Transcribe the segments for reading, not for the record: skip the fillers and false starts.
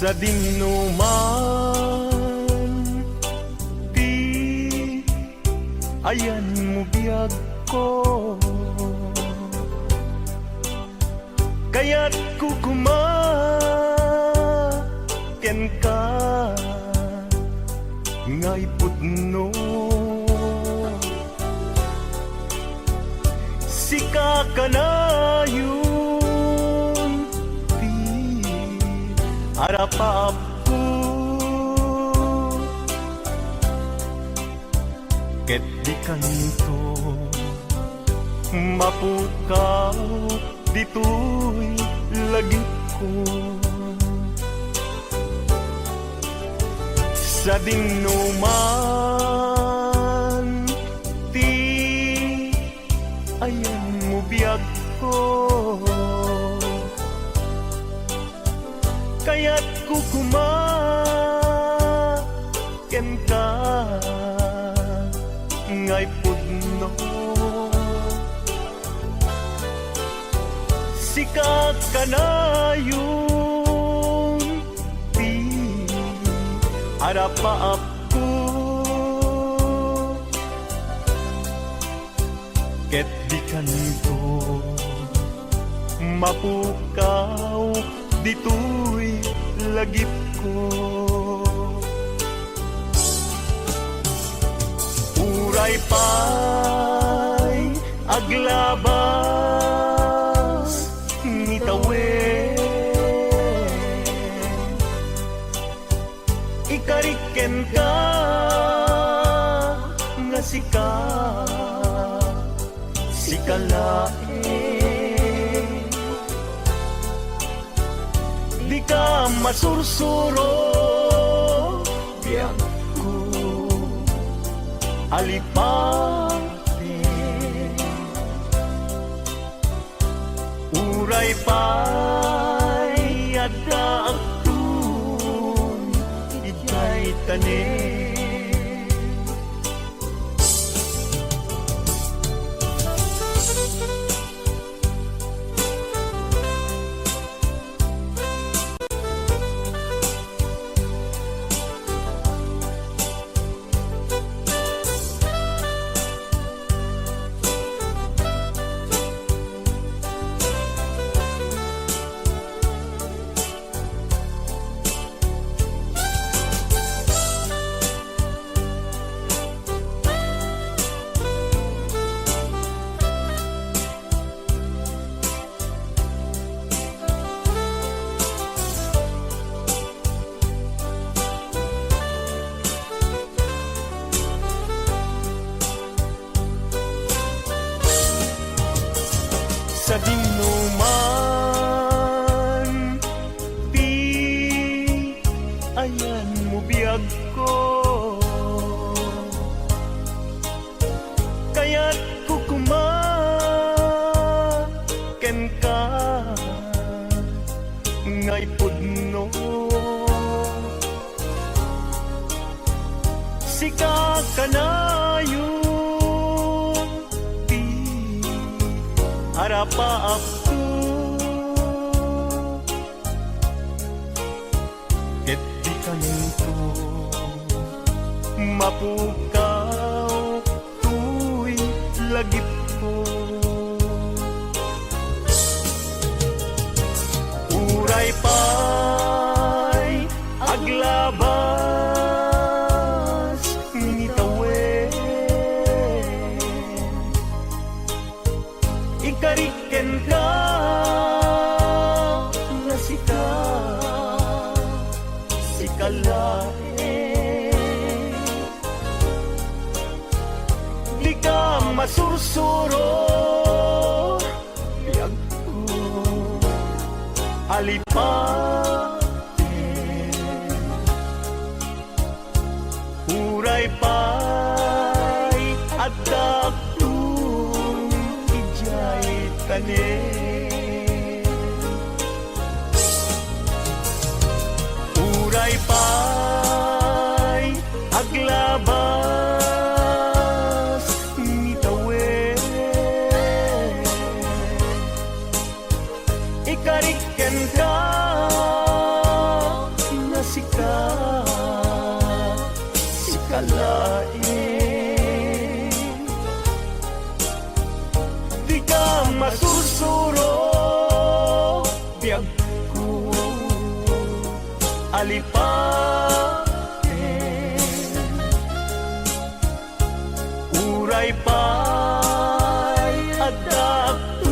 sa dinuman, di ayan mo biyag ko, kaya't kukumaken ka ngay pudno. Sika ka na yun, di harapap ko, ket di kanto mapukaw dito'y lagip ko. Sa dinuman, ti ayan mo biyag ko, kaya't kukumaken ka ngay pudno. Sikat ka na yung di harapaap ko, ket di kanto mapukaw dito'y lagip ko. Uray pa'y aglabas ni tawen, ikariken ka nga sikalae, di ka masursuro biyag ko alipate. Uray pa'y adda akun ikay tanin, sa dinuman, di ayan mo biyag ko, kaya't kukumaken ka ngay pudno. Sika ka na yung di harapaap ko, ket di kanto mapukaw tuy lagip ko. Uray pa'y aglabas ni tawen, ikariken ka nga sikalae, di ka masursuro biyag ko alipate. Uray pa'y adda akun ijay tanin, uray pa'y aglabas ni tawen, ikariken ka sikat si kalain. Di ka masusuro biyag ko alipain. Uray pa'y adaptun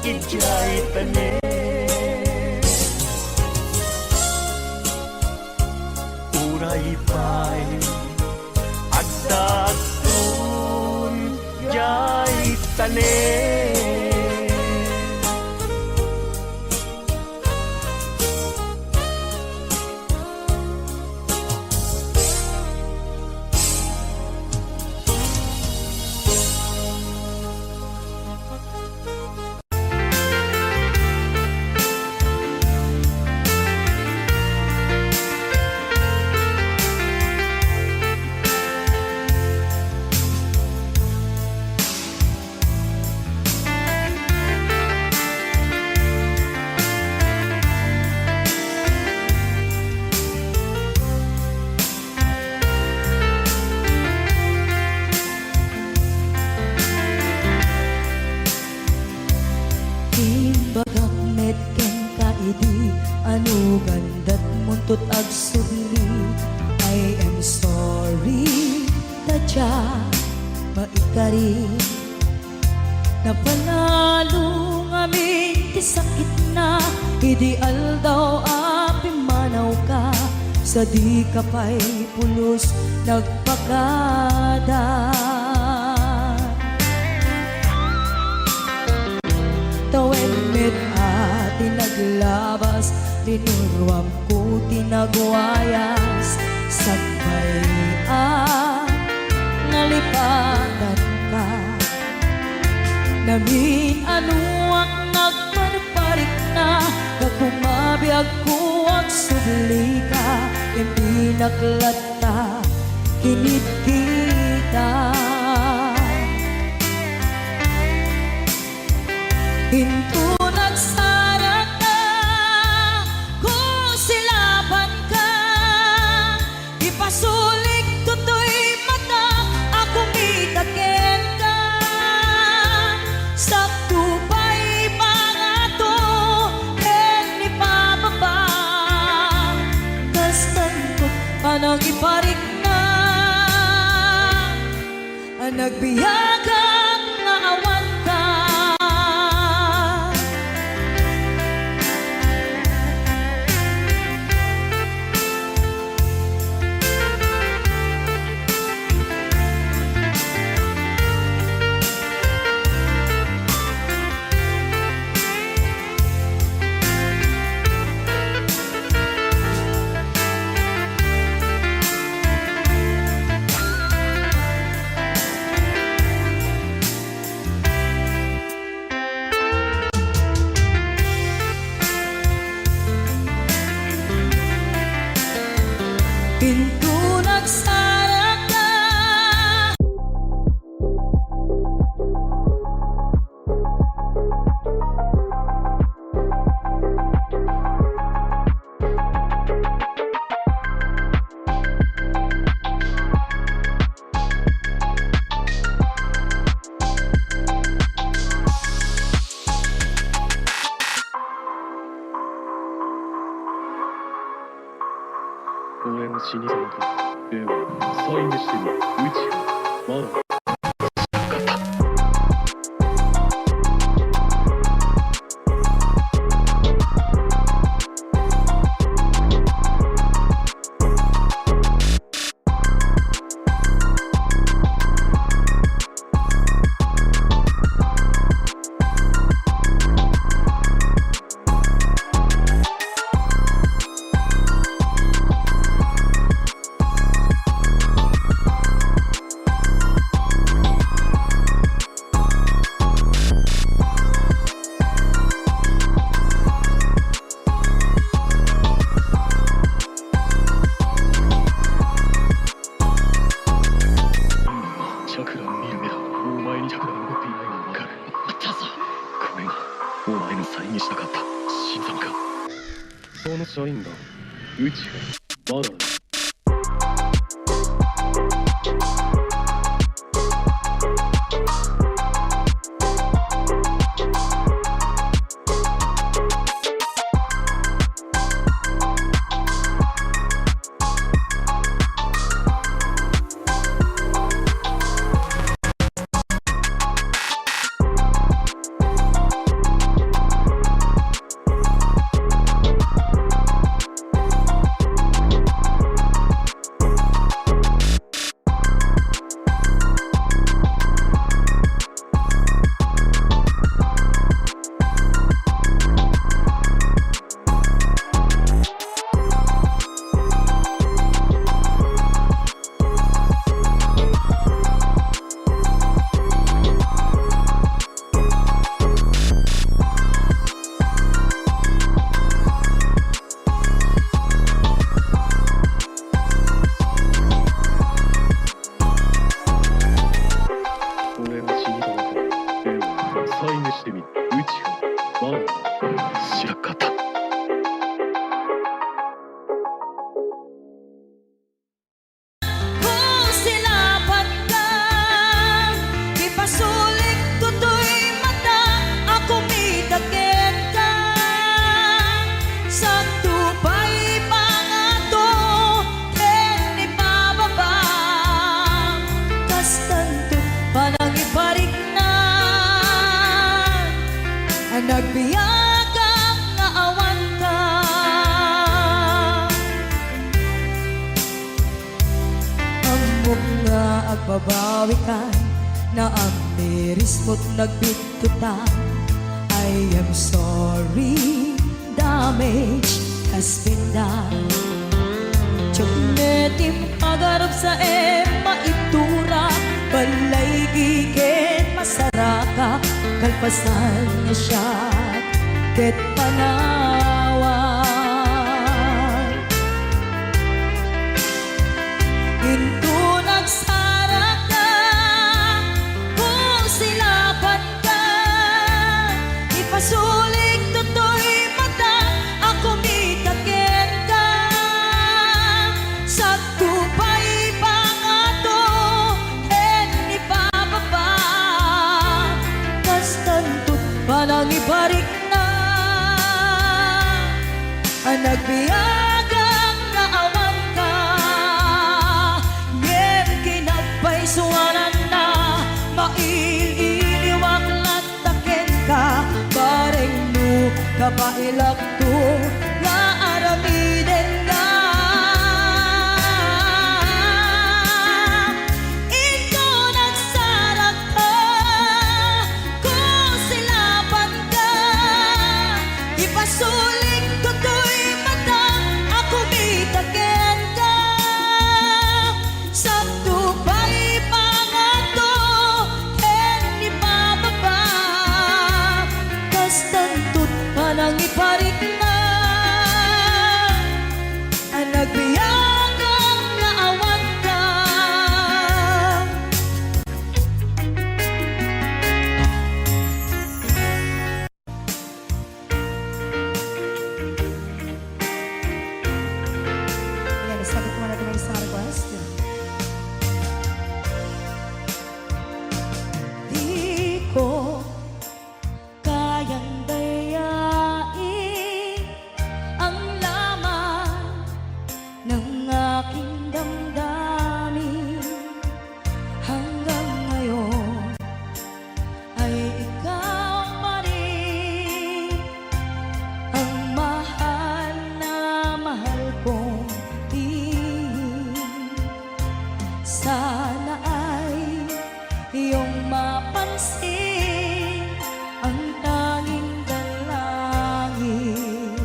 ijay tanen. Uray pa'y adaptun ijay tanen. Bagak medken kaidi anu gandat muntut ag sudli. I am sorry tadya maikari napanalo ngamin ti sakit na ideal daw api manaw ka sa di ka pa'y pulos nagpakada. Tawenmet at tinaglabas, tinuruam ko tinagwayas. Sakbay nalipatan ka. Namin anuak nagparparik na, nagpumabiyag ko ang subli ka. Hindi naklata, kinit kita. Hinto nagsarat na kung silaban ka. Ipasulik tutoy mata akong itaken ka. Sakto pa'y pangato ken ni pababa. Kastantot anang iparik na. Ang nagbiyagang nga awan ka. Pinto nagsarat na.公園の死に様と映画サインでしても宇宙まだお前のサインにしたかった新参かその社員だ宇宙まだだ。俺が死にそうだ。では再燃してみる。宇宙まだだ。知らんかった。Kung silapan ka, ipasulit ko to'y mata, ako mitagin ka. Sa tupay pangato, ken ibababa. Kastanto panang ibarik na, nagbiyagang nga awan ka. Ang mga agbabawi ka na ang miris mo't nagbitutan. I am sorry, damage has been done. Tiyognetim pagarap sa maitura, balay gigit masaraka, kalpasan niya siya ket panawan. Into nagsara ka, kung silapan ka, ipasulik to'y mata, ako mitagin ka. Sa tupay pangato, ken ibababa. Kastantot panang ibarik na, nagbiyagang nga awan ka. Ngem kinagpaisuanan na, maililiwag lataken ka. Bareng no kapailak to, nga aramiden ka. Ito nagsarak ka, kung silapan ka, ipasulik ko to'y mata, ako mitagin ka. Sa tupay pangato, ken ibababa. Kastantot panang iparik na, nagbiyagang nga awan ka. Ayan, sagot mo natin ang isang request. Di ko kayang dayain ang laman ng aking damdamin. Hanggang ngayon ay ikaw pa rin ang mahal na mahal kong tingin. Sana ay iyong mapansin ang tanging dalangin.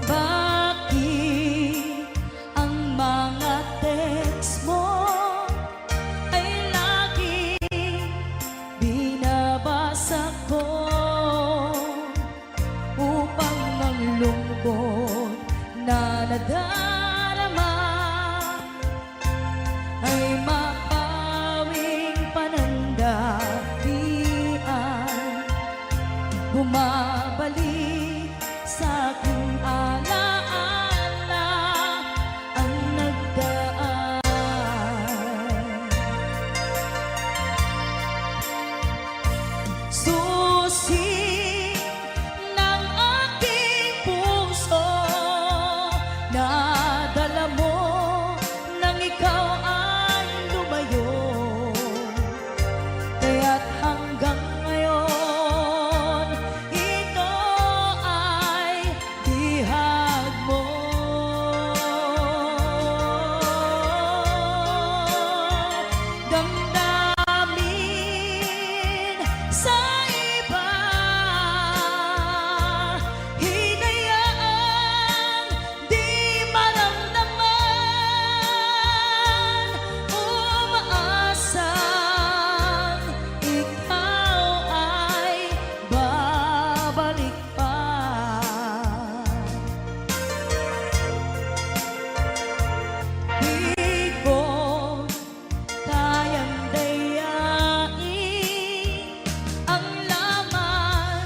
Bakit ang mga text mo ay laging binabasa ko, upang ang lungkot na nadarama ay mapawing panandapian. Bumabalik sa aking alaala ang nagdaan. Susi ng aking puso, nadala mo nang ikaw ay lumayo. Kaya't hanggang ngayon, ito ay bihag mo. Damdamin sa iba, hinayaan di maramdaman, umaasang ikaw ay babalik pa. Di ko kayang dayain ang laman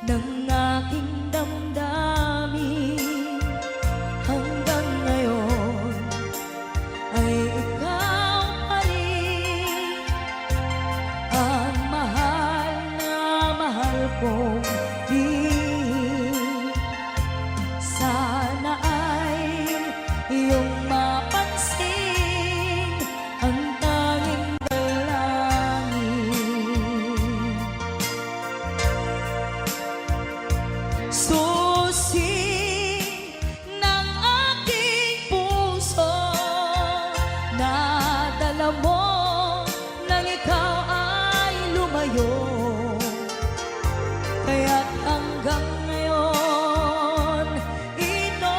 ng aking damdamin. Hanggang ngayon ay ikaw pa rin ang mahal na mahal kong di. Sana ay iyong mapansin ang tanging dalangin. Susi ng aking puso, nadala mo nang ikaw ay lumayo. Kaya't hanggang ngayon, ito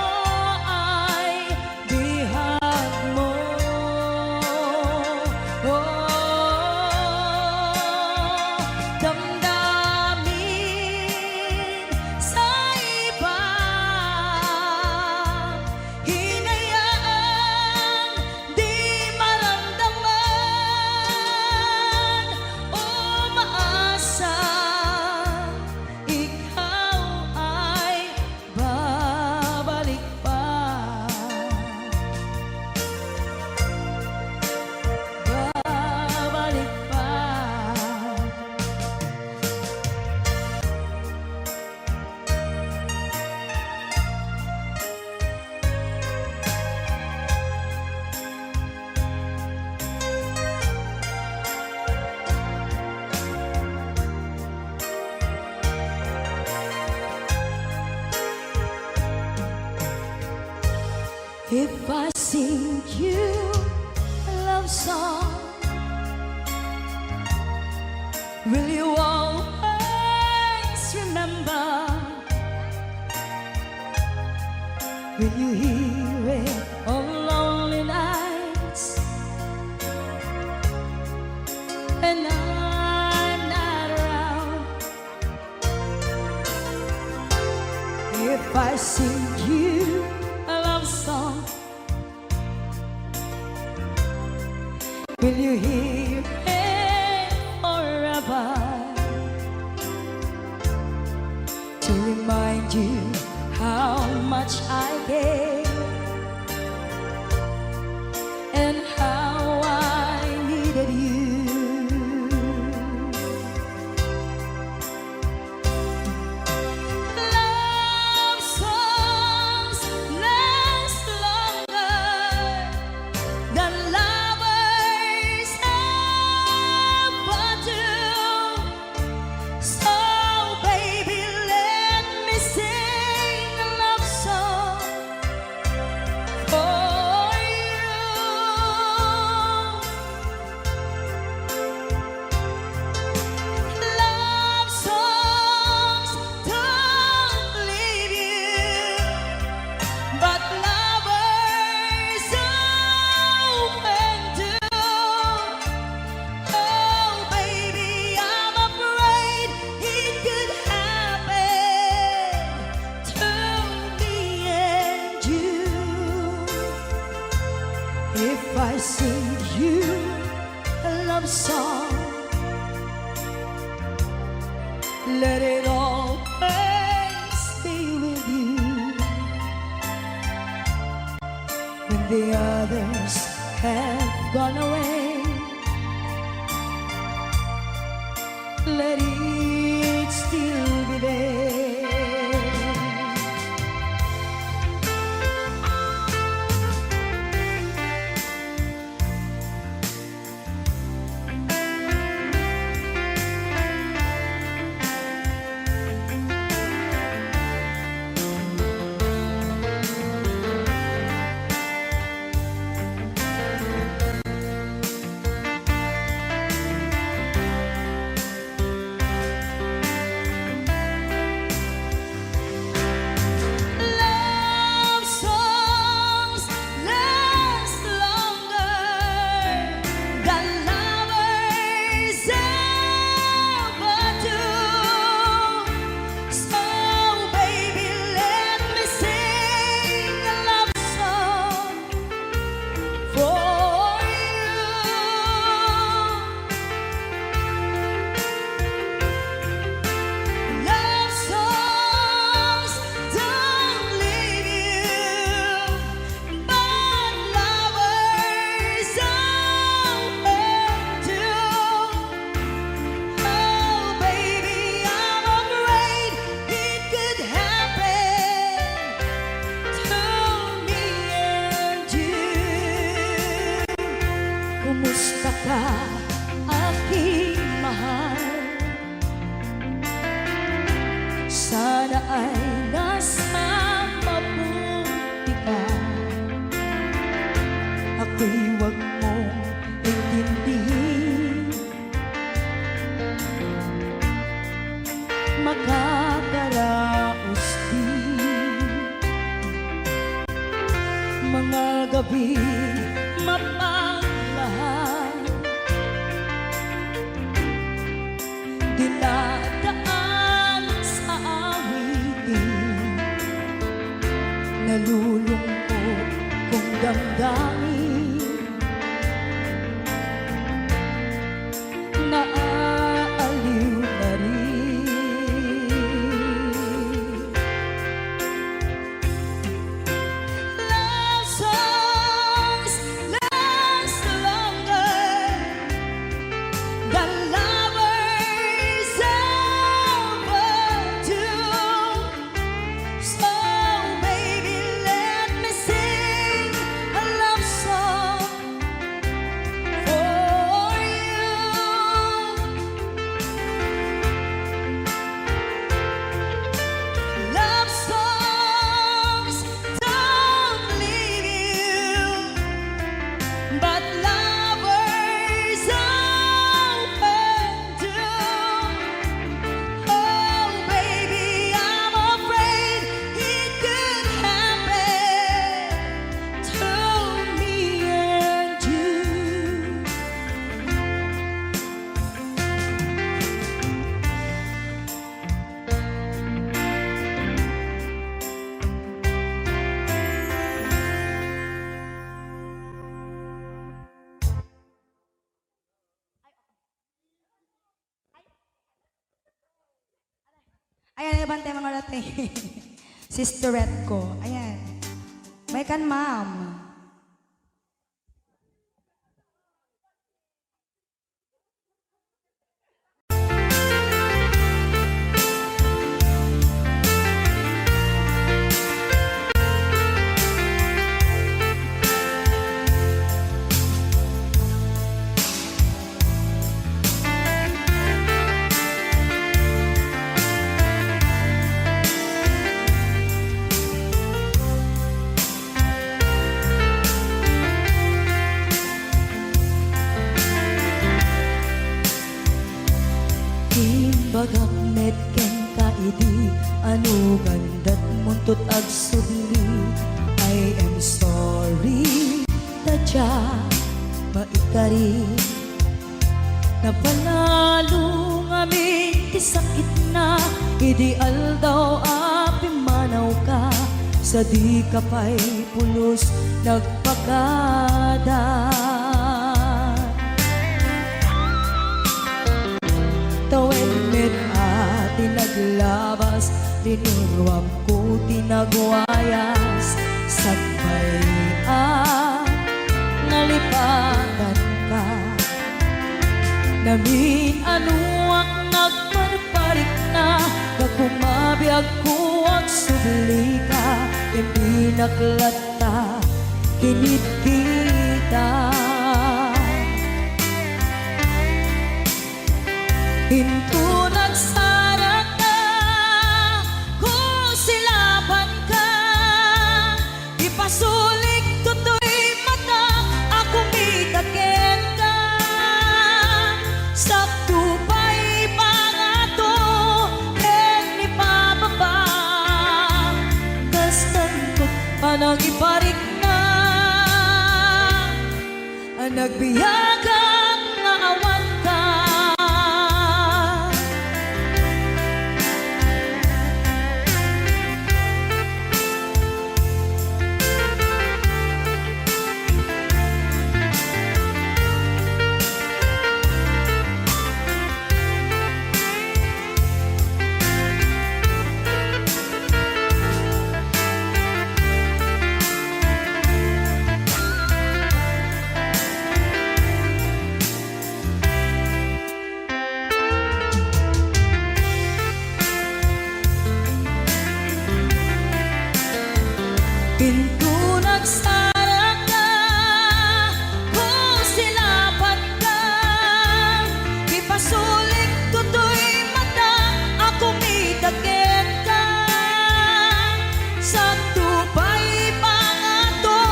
ay bihag mo. Damdamin sa iba, hinayaan di maramdaman, umaasa ikaw ay babalik pa. Babalik pa. If I sing you a love song, will you always remember? Will you hear it on lonely nights and I'm not around? If I sing you a love song, will you hear it forever? To remind you how much I care and how I needed you. Love songs last longer than lovers ever do. So baby, let me sing a love song for you. Love songs don't leave you, but lovers often do. Oh baby, I'm afraid it could happen to me and you. If I sing you a love song, let it always be with the others have gone away. Let it still be there. Love songs last longer than lovers ever do. So baby, let me sing a love song for you. Love songs don't leave you, but lovers often do. Oh baby, I'm afraid it could happen to me and you. Kumusta ka, aking mahal? Sana ay nasa mabuti ka. Ako'y huwag mong intindihin. Makakaraos din mga gabi mapagmahal. Dinadaan sa awitin, nalulungkot kong damdamin, naaaliw na rin. Love songs last longer than lovers ever do. So baby, let me sing a love song for you. Love songs don't leave you, but lovers often do. Oh baby, I'm afraid it could happen to me and you. Ayan, ibang tema mga latte. Sisterette ko. Ayan. May kan, ma'am. Bagak met ken kaidi anu gandat muntut ag sudli. I am sorry tadya maikari napanalo ngamin ti sakit na ideal daw api manaw ka sa di ka pa'y pulos nagpagada. Tawid met ati naglabas, tinuruam ko tinagwayas, sagbay nalipatan ka. Namin anuak nagparparik na, kakumabiyag ko ang subli ka, hindi naklata, kinit kita. Hinto nagsara ka, kung silaban ka, ipasulik to'y mata, ako mitakin ka. Sakto pa'y pangato, ni pababa, kastantot pa nang iparik na, ang nagbiyagang nga awan ka. Pinto nagsara ka, kung silaban ka, ipasulik to'y mata, ako mitakin ka. Sakto pa'y pangato,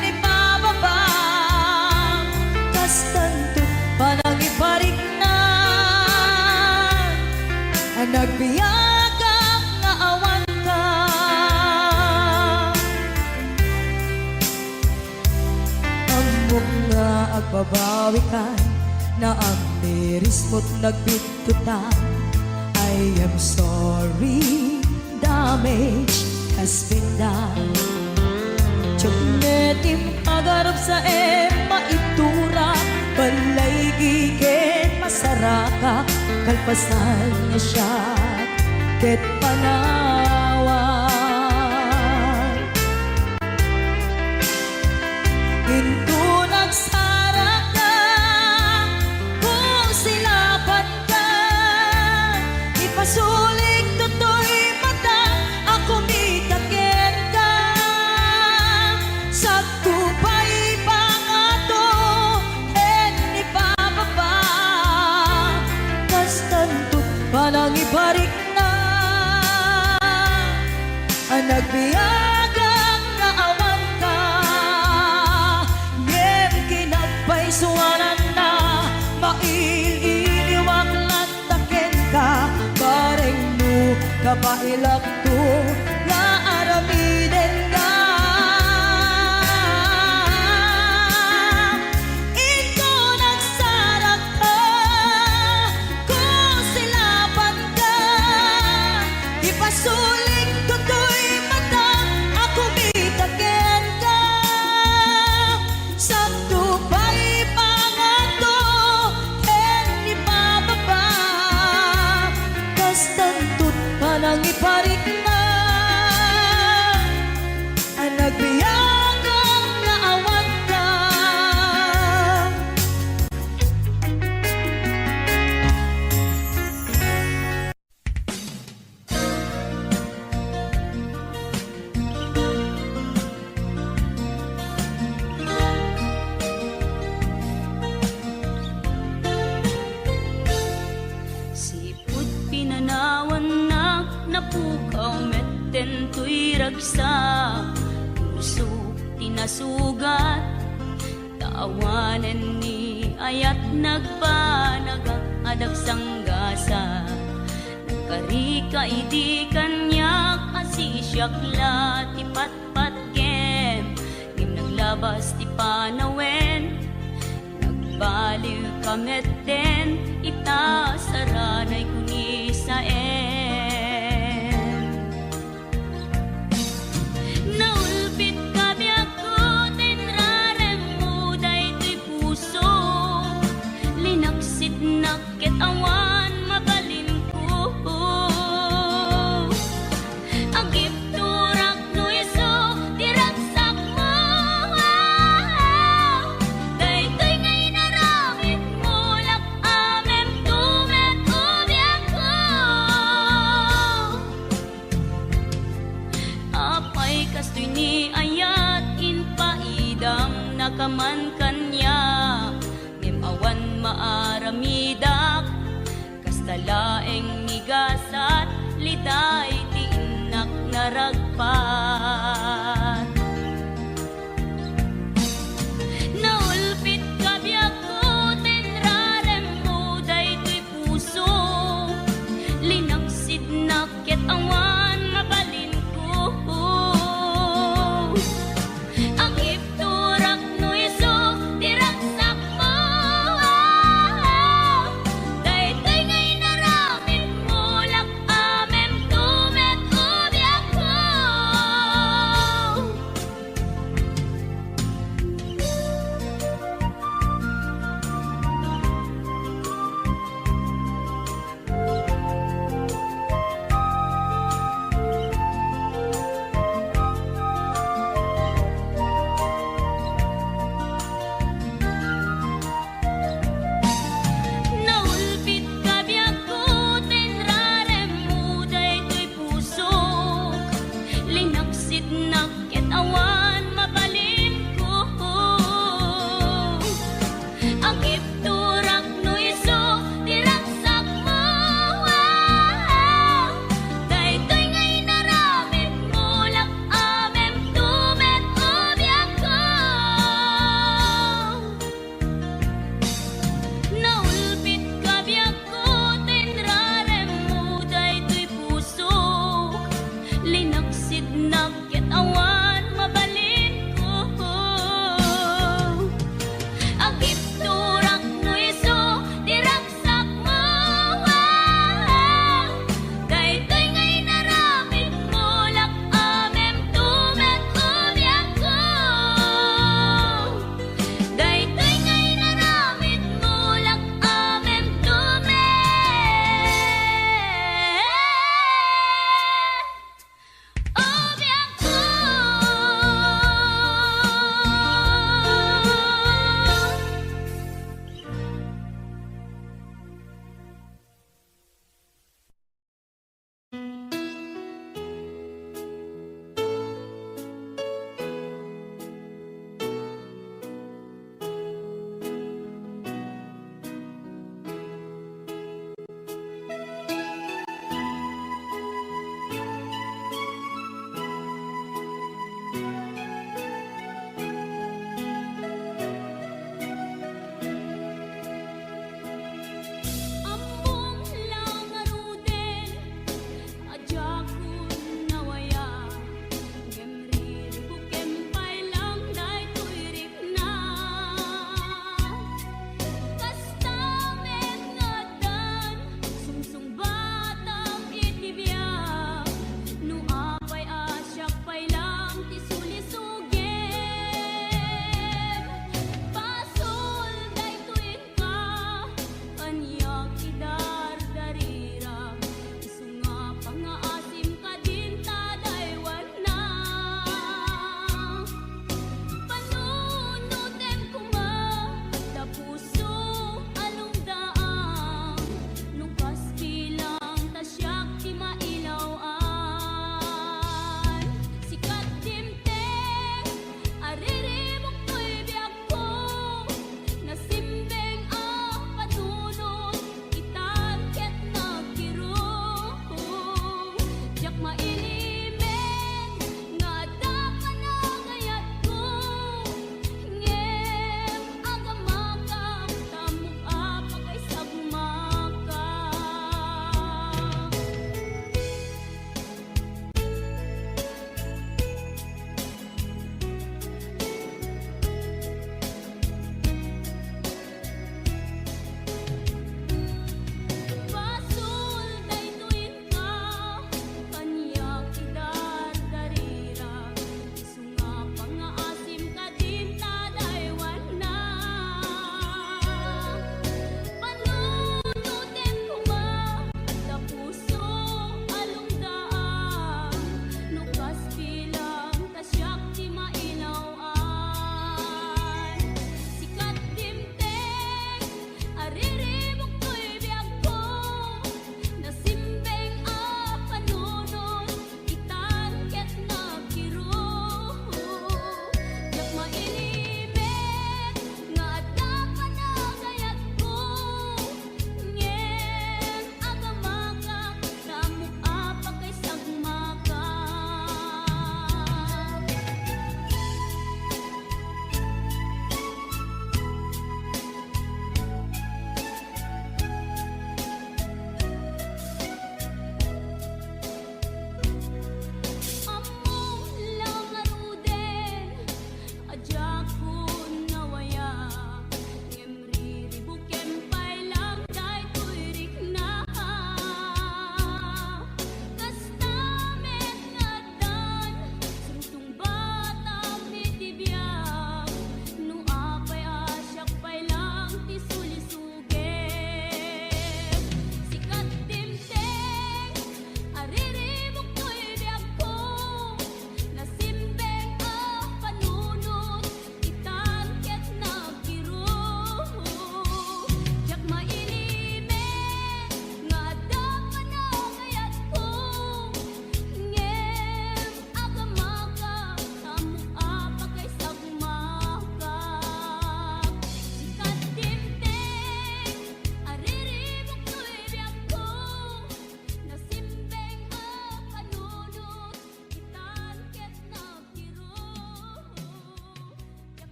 ni pababa, kastantot pa nang iparik na, ang nagbiyagang nga awan ka. Nga agbabawi ka na ang miris mo't nagbitutan. I am sorry, damage has been done. Tiyognetim agarap sa maitura, balay gigit masaraka, kalpasan niya siya ket panawan. Hinto nagsara ka, kung silaban ka, ipasulik to'y mata, ako mitakin ka. Sakto pa'y pangato, ni pababa, kastantot pa nang iparik na, ang nagbiyagang nga awan ka. Suwanan na maililiwag lantakin ka, bareng mo kapailak to nga aramiden ka. Ito nagsara ka, kung silaban ka, ipasulik to'y mata, ako mitakin ka. Sakto pa'y pangato, ni pababa, kastantot pa nang iparik na, ang nagbiyagang nga awan ka. Sipot pinanawan na napukaw metten to'y ragsa, puso tinasugat, taawanan ni ayat nagpanagak adag sanggasa, nagkarika idi kanyak asisyak la ti patpat kem, ngim naglabas ti panawen, nagbaliw kametten, ita saranay kuni sa naulbit kami ako, tinrarem mo daytoy puso, linaksit nakit awan mabalin ko, agip turak no iso, diragsak mo man kanya, mimawan maaramidak, kastalaeng migasat, liday tiinak naragpat. Naulpit kabiyak ko, tenrarem mo, daytoy puso, linangsid na ket awan mabalin ko. Ang ipturak no iso, tiragsak mo, daytoy ngay naramid mo, lak amem tumet ubiyak ko.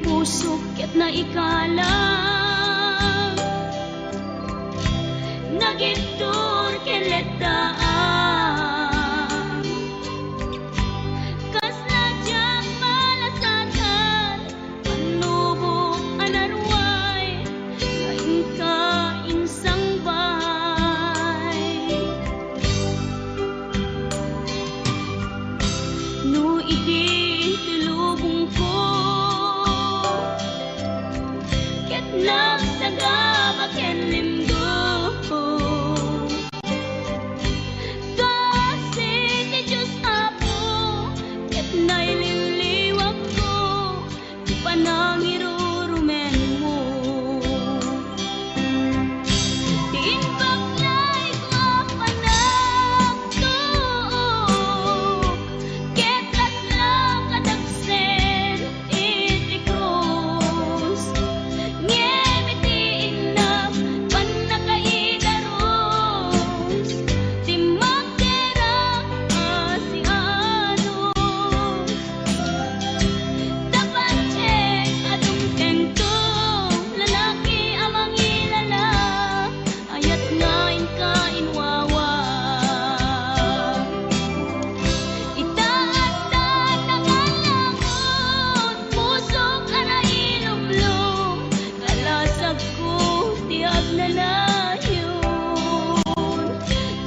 puso ket na ikalang nagitur keletaan kas nadyang malasatan panubok anarway ngayon ka insang bay no idi tulubong ko ket nagsagaba ken limdo kasi ti Diyos Apo ket naililiwag ko ti panangirurumen mo ti inbaklay ko panagtuok ket latlang kadagsen iti krus ngem iti inap panakaidaros ti magderang asianos tapancek adung tengtong lalaki amang ilala ayat ngain ka inwawa itaatan ang alangon pusok ara ilumlum kalasag ko tiag na layon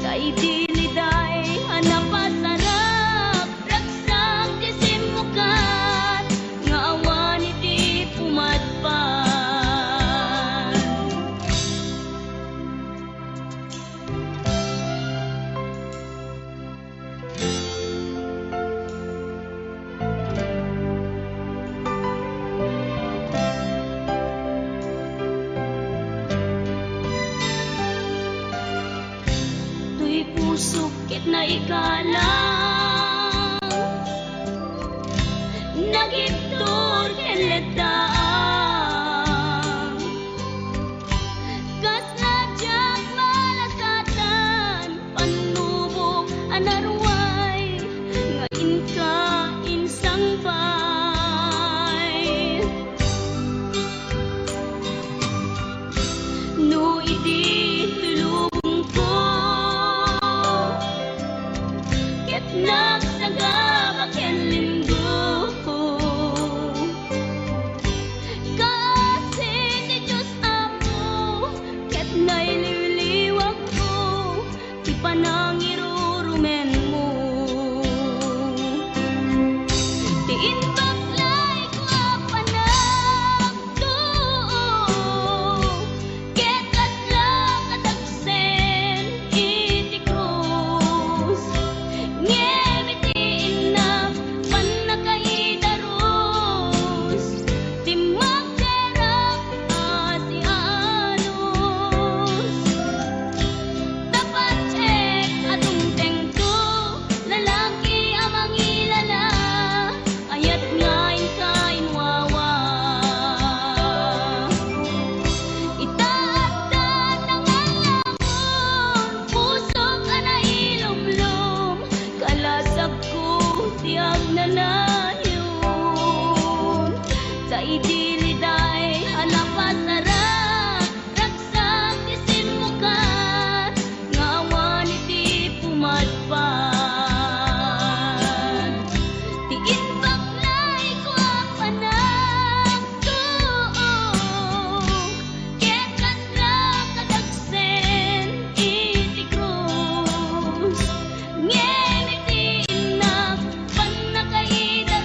kay diliday hanapasarap ragsang ti simukat nga awan iti pumadpan tuy puso ket na ikalang nagitur ken letaan kas nadyang malasatan panubok anarway ngayon ka insang bay no idi tulubong ko ket nagsagaba ken limdo kasi ti Diyos Apo ket naililiwag ko ti panangirurumen mo ti inbaklay ko panagtuok ket latlang kadagsen iti krus ngem iti inap panakaidaros ti magderang asianos tapancek adung tengto lalaki amang ilala ayat ngain ka inwawa itaatan ang alangon pusok ana ilumlum kalasag ko tiag na layon sa idiliday hanapasarap ragsang ti simukat nga awan iti pumadpan ti inbaklay ko panagtuok ket latlang kadagsen iti krus ngem iti inap panakaidaros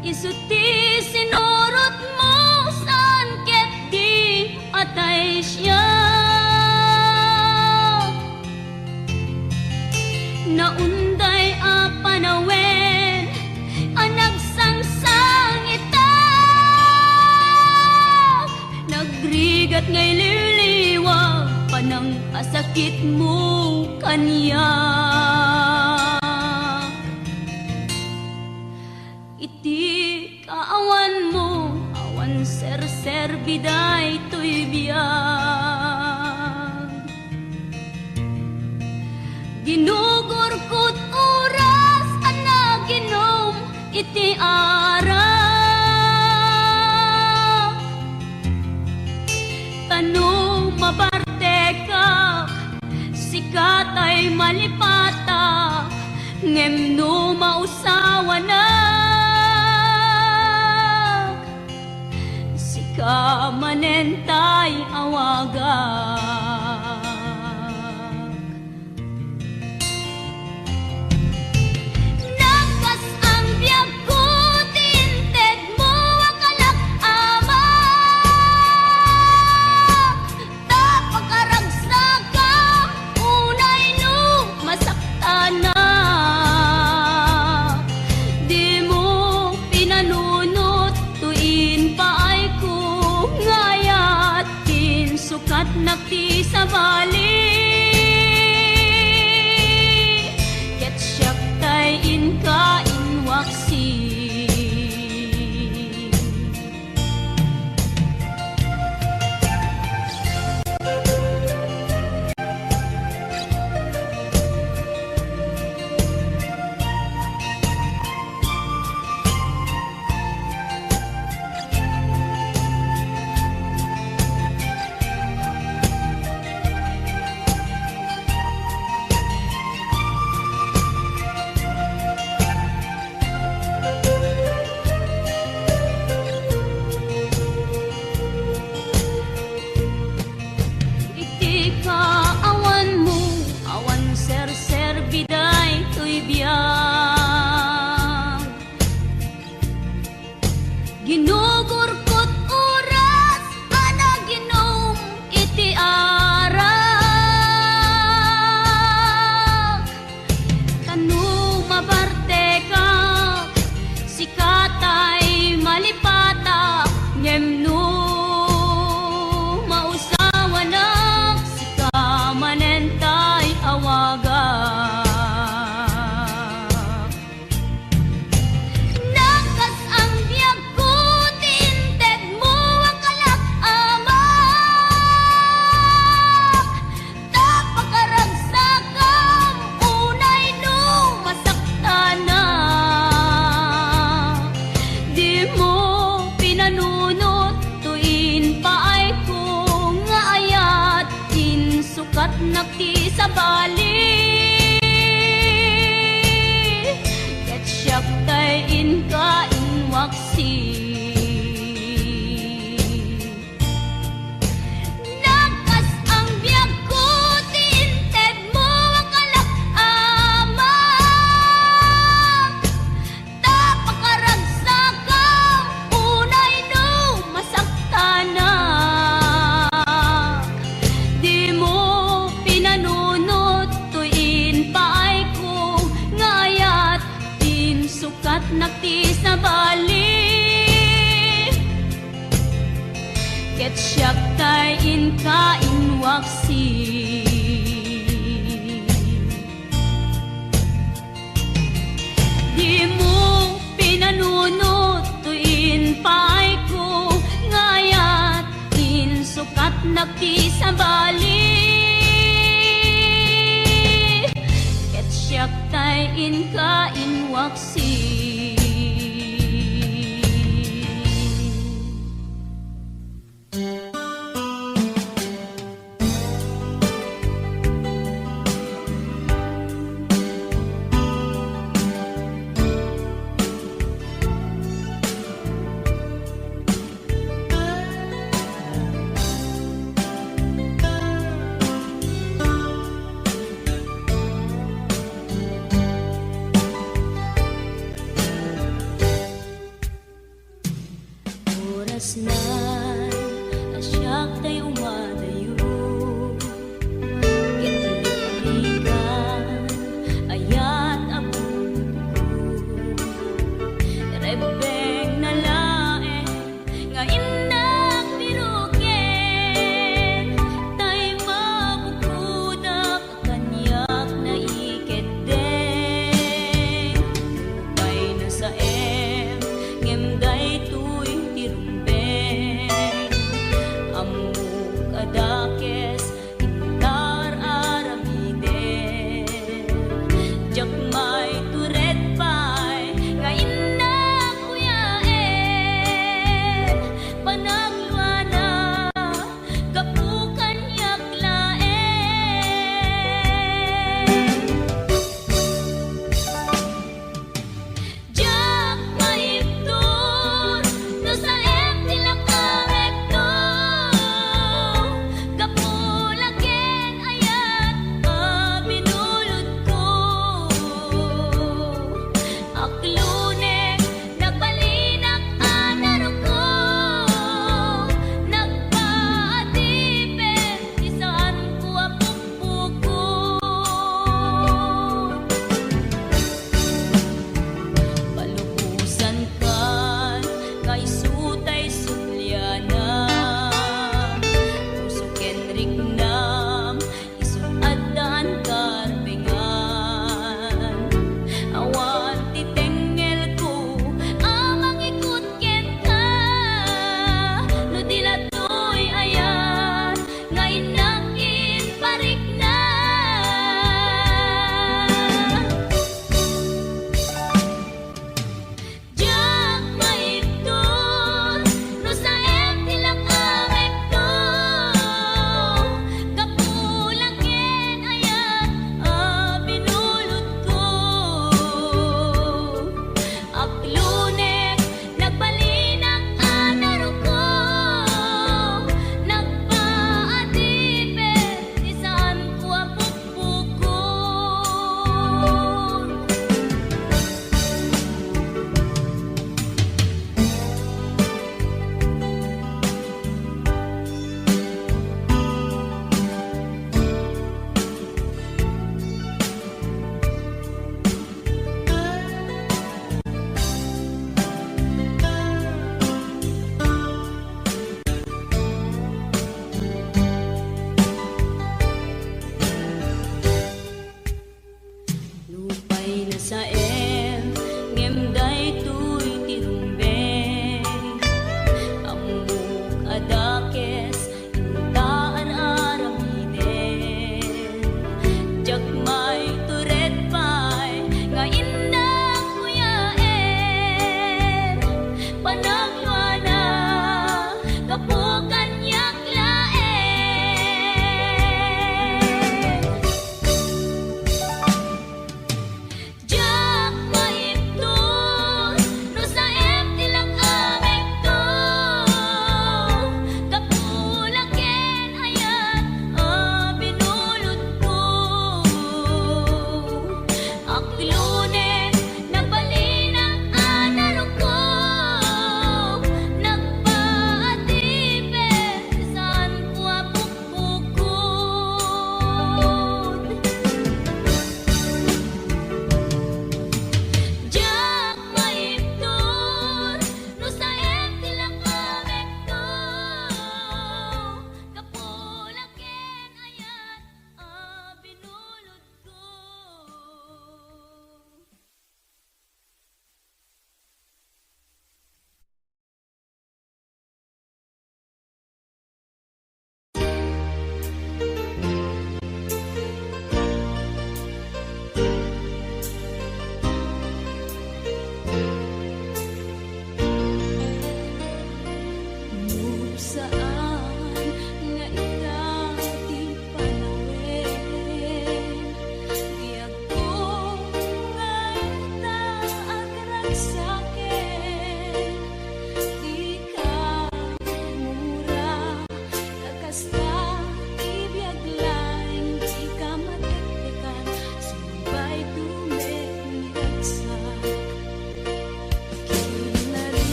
isuti sinurot mo saan ket di atay siya. Naunday a panawen ang nagsangsang ita, nagrigat ngay liliwag panang asakit mo kanya. Iti kaawan mo awan ser biday to'y biyag, ginugurkot oras ana ginom iti ara. Tanong mabarte ka sikat ay malipata, ngem no mausawa na sika manentay awagak. Nakas ang biyag ko tinted mo akalak ama, tapakaragsak ka unay no masakta na. Di mo pinanunot tuin paay ko ngayat sukat nakti sa bali, ket siyak tay inka inwaksi. Iti kaawan mo awan ser biday to'y biyag, ginugurkot oras ana ginom iti ara. Tanu mabarte ka sikatay malipata, ngem no mausawa na sika manentay awagak. Nakas ang biyag ko tinted mo akalak ama, tapakaragsak kam unay no masakta na. Di mo pinanunot tuin paay ko nga ayat sukat nakti sa bali, ket siyak tay inka inwaksi. Nakas ang biyag ko tinted mo akalak ama, tapakaragsak kam unay no masakta na. Di mo pinanunot tuin paay ko ngayat sukat nakti sa bali, ket siyak tay inka inwaksi. Di mo pinanunot tuin paay ko ngayat sukat nakti sa bali, ket siyak tay inka inwaksi. kasnan asyak tay umadayo Kitlikan ayat abubugo Rebeng na lae nga inak biruken tay mabukudak kanyak na iketdeng Tay na sa ngemday tuy tirumbeng Amuk adakes intar aramiden Jakmay turet pay nga inak kuyaen Panagluana kapukan yaklaen Jak maipton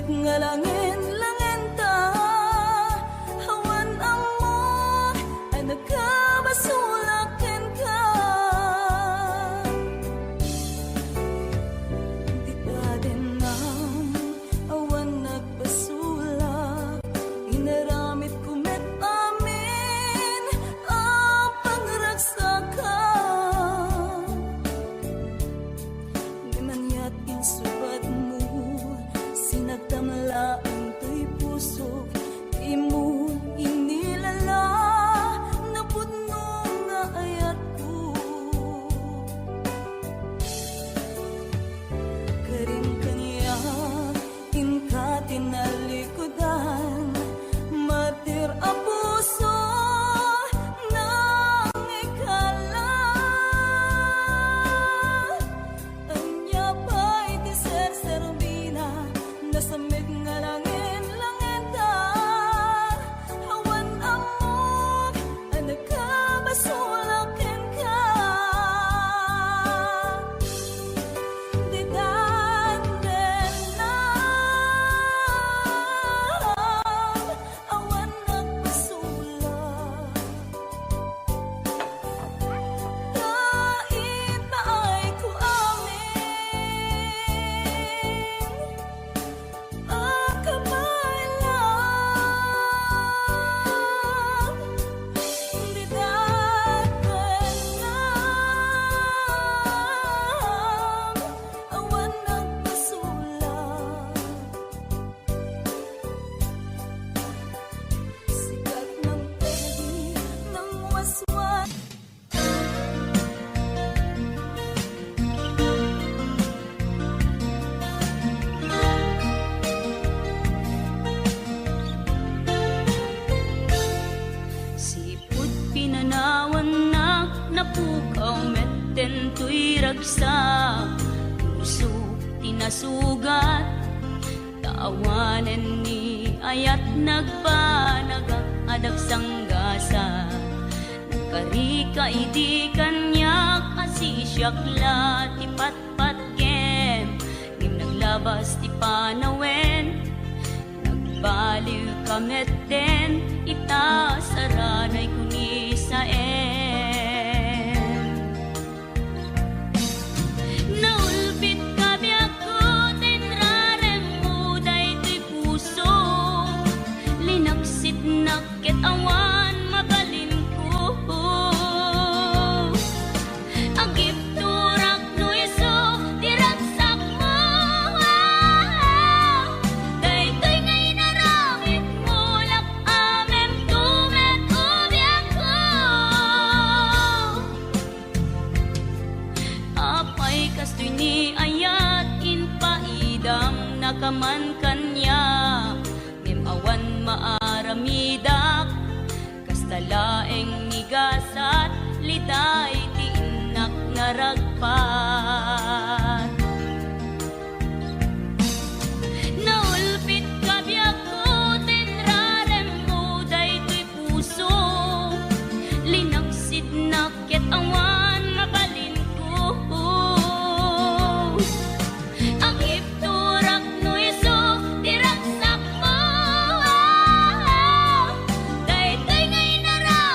Nasamit nga langin ta, hawan amo ay nagkabasulakin ka. Di ka din nam awan nagbasulak, inaramit kumet amin ang pangragsakan. Di man yat insubad mo, sinagtamla ang to'y puso, di mo inilala, napudno nga ayat ko. Karin kanya, inka tinalikodan, matir a puso nang ikala. Anya pa'y di ser-serbina, nasamit nga langin ta, hawan amok ay nagkabasulakin ka. Di daten na awan nagbasulak, kaita ay ko amin akabay lang. Di daten na awan nagbasulak, sikat ng pegi ng waswas. Sipud pinanawan na napukaw metten to'y ragsak, puso tinasugat, taawanan ni ayat nagpanagak adag sanggasa. Nagkarika idi kanyak asisyak la ti patpatken, ngim naglabas ti panawen, nagbaliw kamet den ita saranay kuni sa naulbit ka biyako tinrarem mo daytoy puso, linaksit nakit awan mabalin ko. Agip turak no iso diragsak mo, daytoy ngay naramit mo lak amem tumet ubyak ko. Apay kastoy ni ayat inpaidam nakaman kanya, ngem awan maaramidak, kastalaeng nigasat liday ti inak naragpat. Naulpit ka biyako tinrarem mo daytoy puso, linaksid nakit awan mabalin ko. Agip turak no iso diragsak mo, daytoy ngay naramit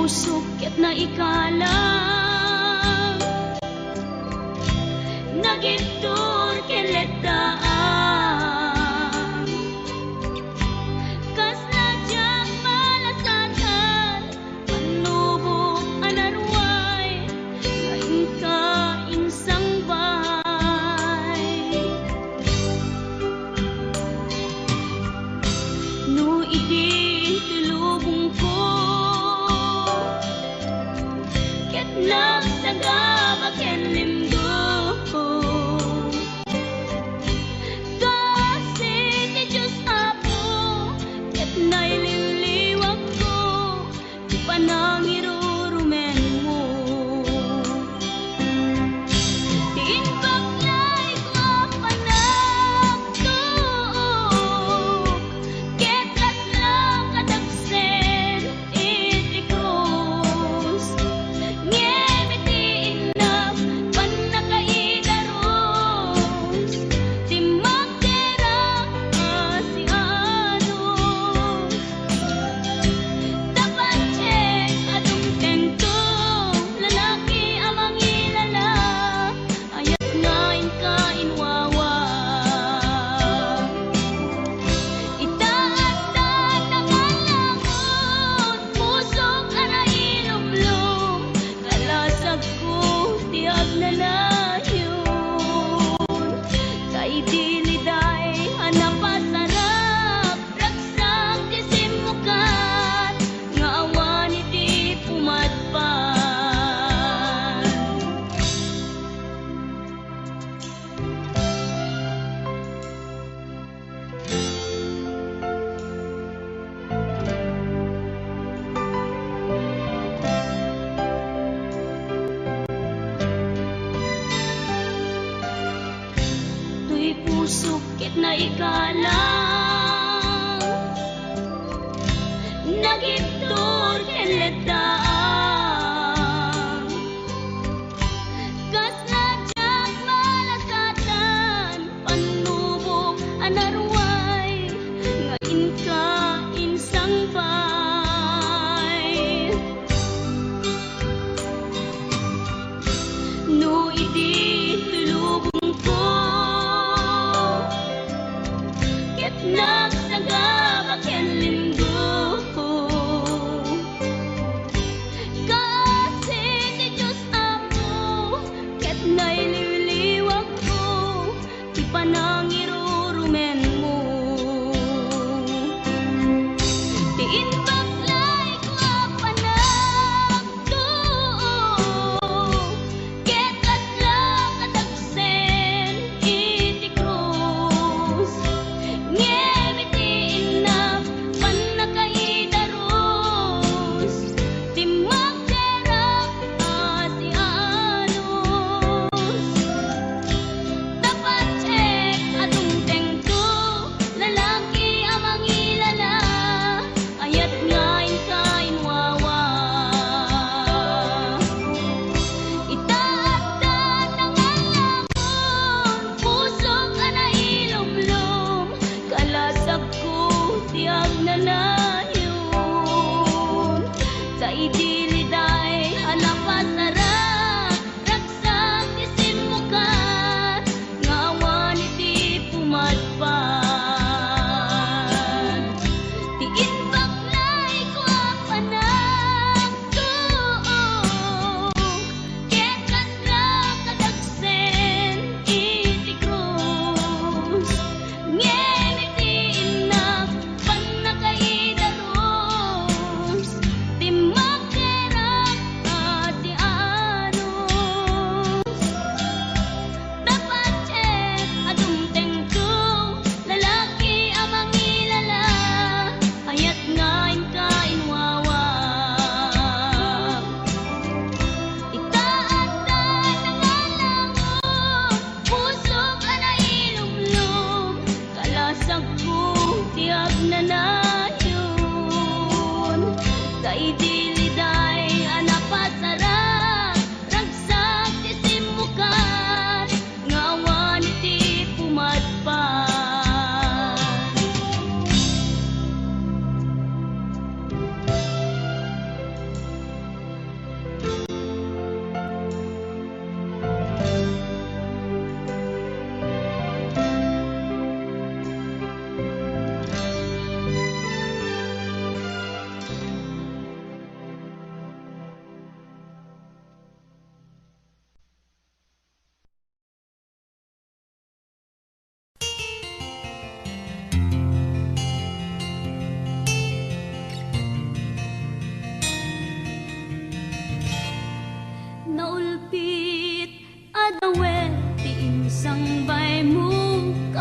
pusok ket na ikalang nagitur keletaan kas najak malasatan panubok anarway ngayon ka insang bay no idi tulubong ko ket nagsagaba ken limdo kasi ti Diyos Apo ket naililiwag ko ti panangirurumen mo ti inbaklay ko panagtuok ket laslang kadagsen iti krus ngem iti inap panakaidaros ti magderang asianos tapancek adung tentong lalaki amang ilala ayat ngain ka inwawa itaatan nakalangon pusok arailumlum kalasag ko ti agnanayon kay diliday hanapasarap ragsang ti simukat nga awan iti pumadpan tuy pusok ket na ikalang nagitur ken letaan kas najak malasatan panubok anarway ngayon ka insang bay no idi tulubong ko ket nagsagaba ken limdo kasi ti Diyos Apo ket naililiwag ko ti panangirurumen mo ti inbaklay ko panagtuok ket laslang kadagsen iti krus ngem iti inap panakaidaros ti magderang asianos tapancek adung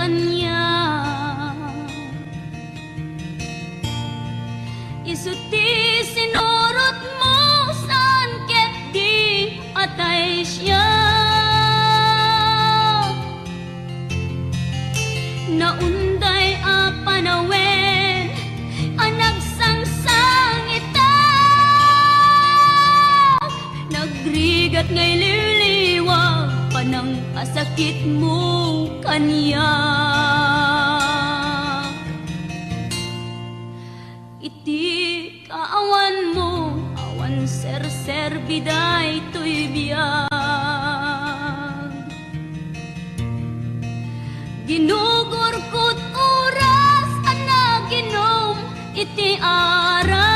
kanya. Isuti sinurot mo saan ket di atay siya. Naunday a panawen ang nagsangsang ita. Nagrigat ngay liliwag panang asakit mo kanya. Iti kaawan mo, awan ser biday to'y biyag. Ginugurkot oras ana ginom iti ara.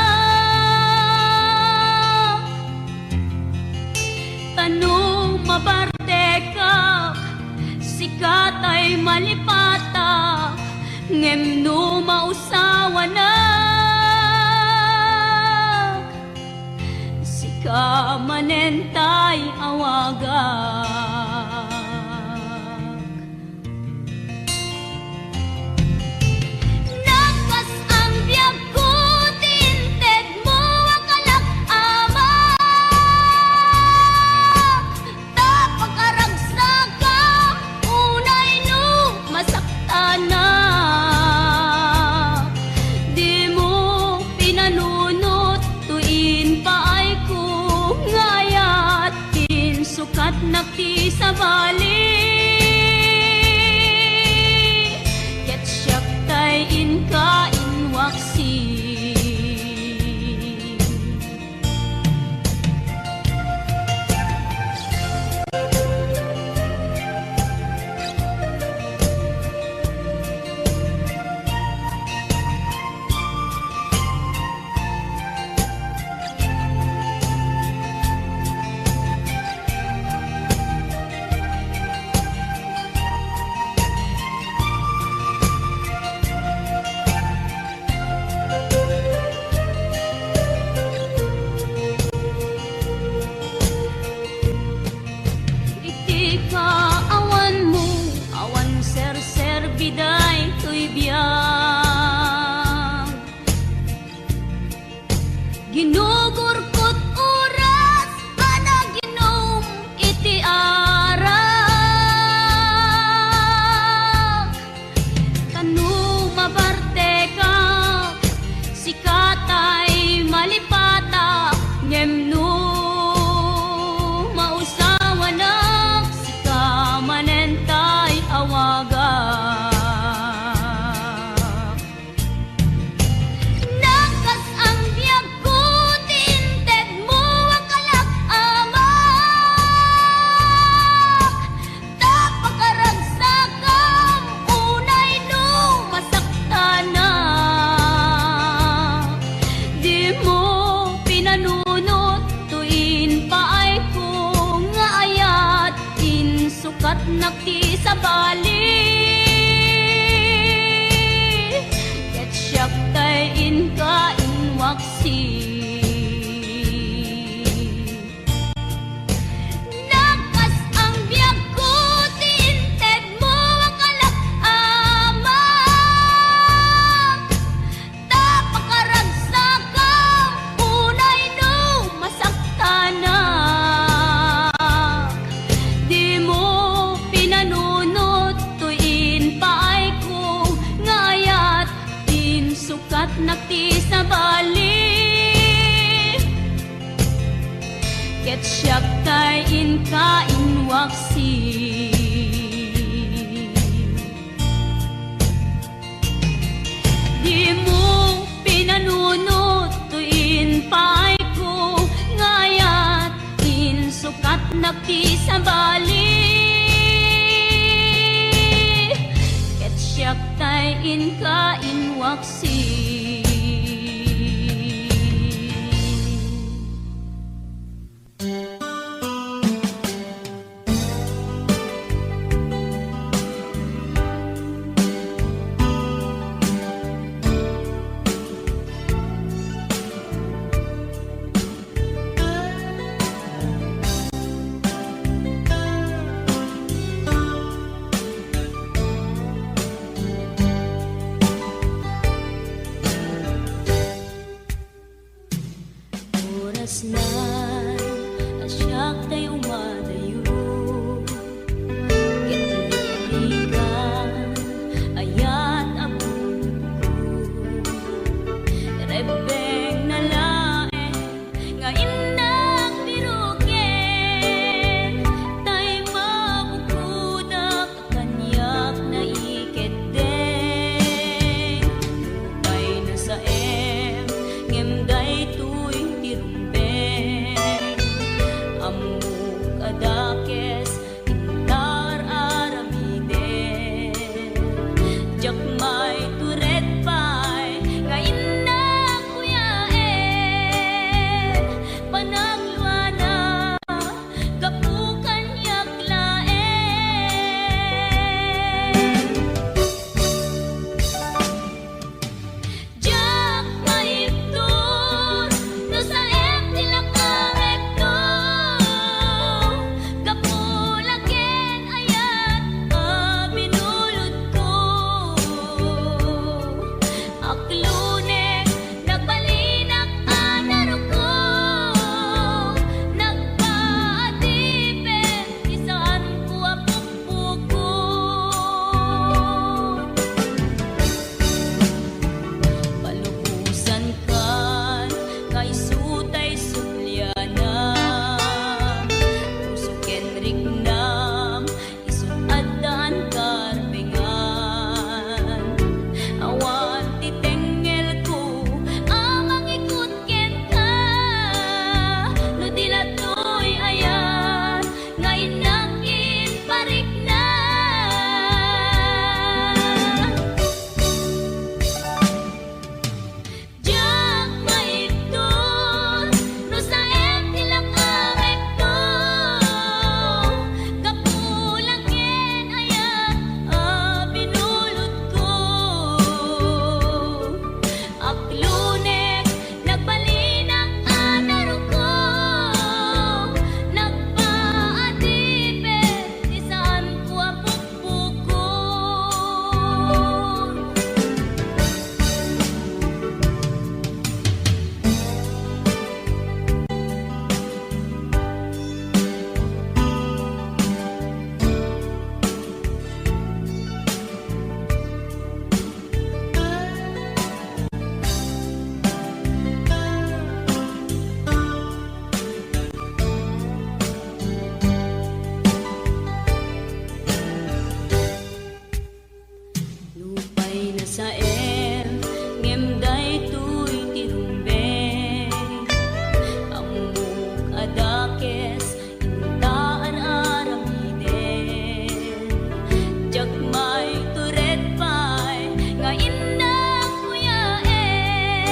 Tanong mabarte ka, sikat ay malipata, ngem no mausawa na. Sika manentay awagak. Nakas ang biyag ko, tinted mo akalak ama. Tapakaragsak ka, unay no masakta na. Di mo pinanunot, tuin pa ay kung ngayat. Pinsukat nakti sa bali. Ket siyak tay inka inwaksi. Iti kaawan mo, awan ser biday to'y biyag. Ginugurkot oras, ana ginom iti ara. Tanu mabarte ka, sikatay malipata, ngem no mausawa na. Sika manentay awagak. Nakas ang biyag ko, tinted mo akalak ama. Tapakaragsak ka, unay no masakta na. Di mo pinanunot, tuin pa ay kung ngayat. Insukat nakti sa bali. Ket siyak tay inka inwaksi. Nakas ang biyag ko, tinted mo akalak ama. Tapakaragsak ka, unay no masakta na. Di mo pinanunot, tuin pa ay kung ngayat. Insukat nakti sa bali. Ket siyak tay inka inwaksi. Di mo pinanunot, tuin pa ay kung ngayat. Insukat nakti sa bali. Ket siyak tay inka inwaksi. Misael ngem daytoy tirumbeng amok adakes intaan aramiden jagmay turet pay nga indang kuyaen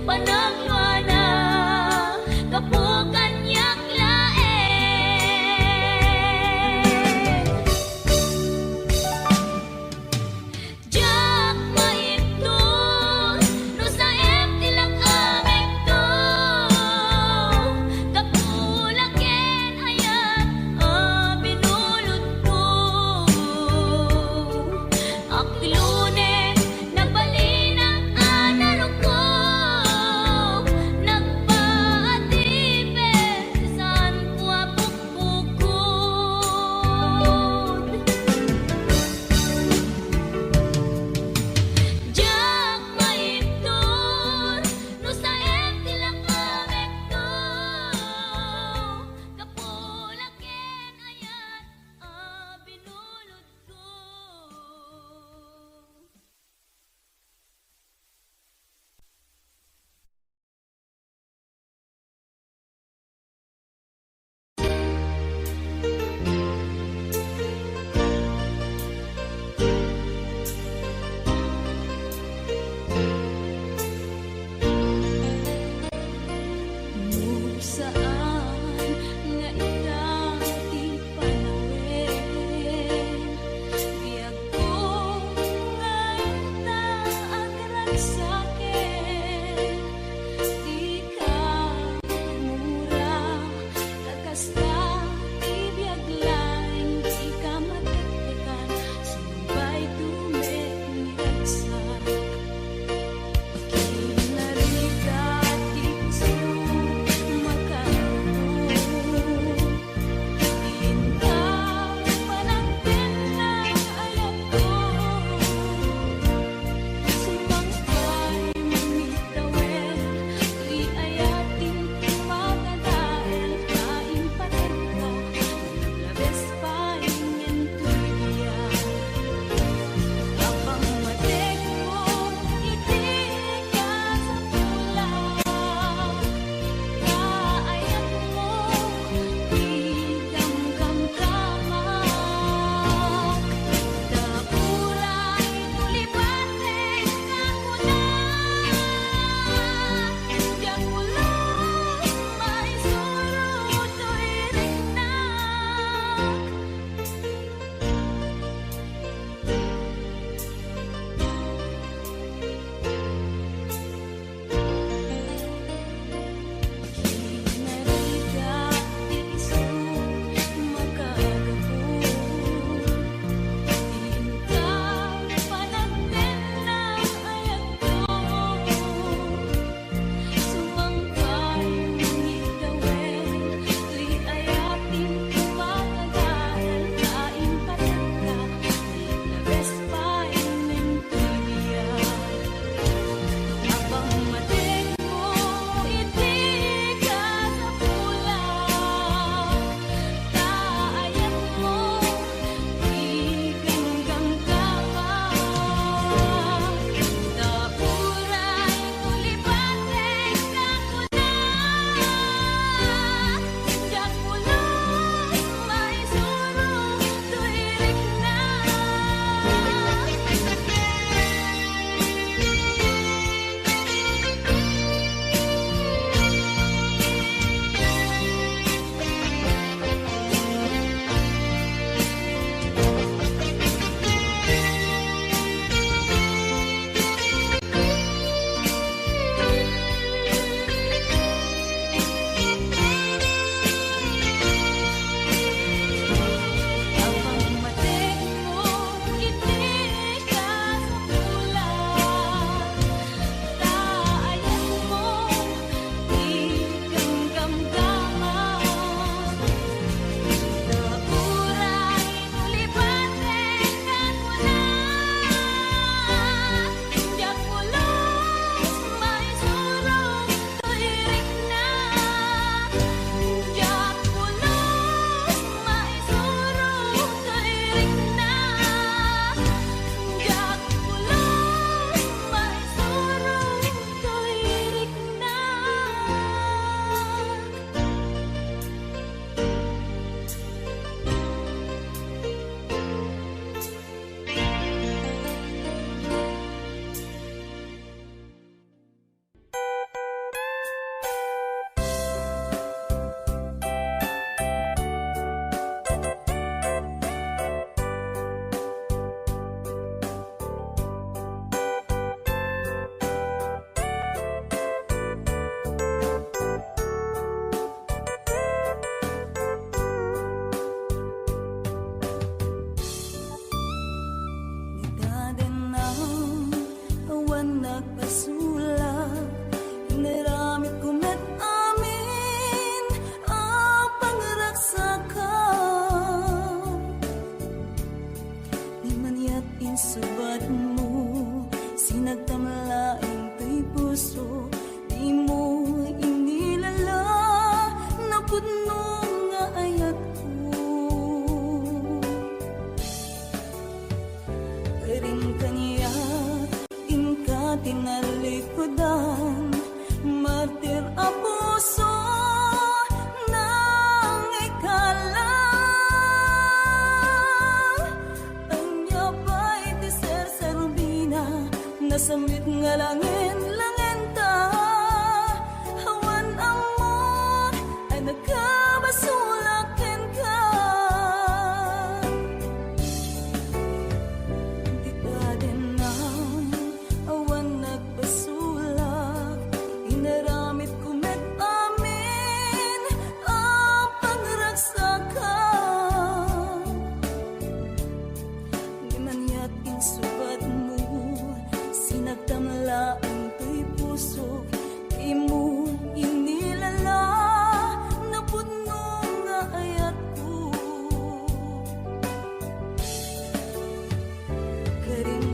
panagwana kapukan yak laen insubad mo, sinagtamlaing to'y puso, di mo inilala, napudno nga ayat ko. Karing kaniya, inka tinalikodan, martir a puso, nang ikala. Anya ba'y ti ser sarubina, nasamit nga langin ta, hawan ang mo, ay nagkabasulakin ka. Di ka din na, awan nagbasulak, inaramit ko met amin, ang pangragsakan. Di man yat insubad mo, sinagtamlaan to'y puso, di mo inilala, napudno nga ayat ko. Karing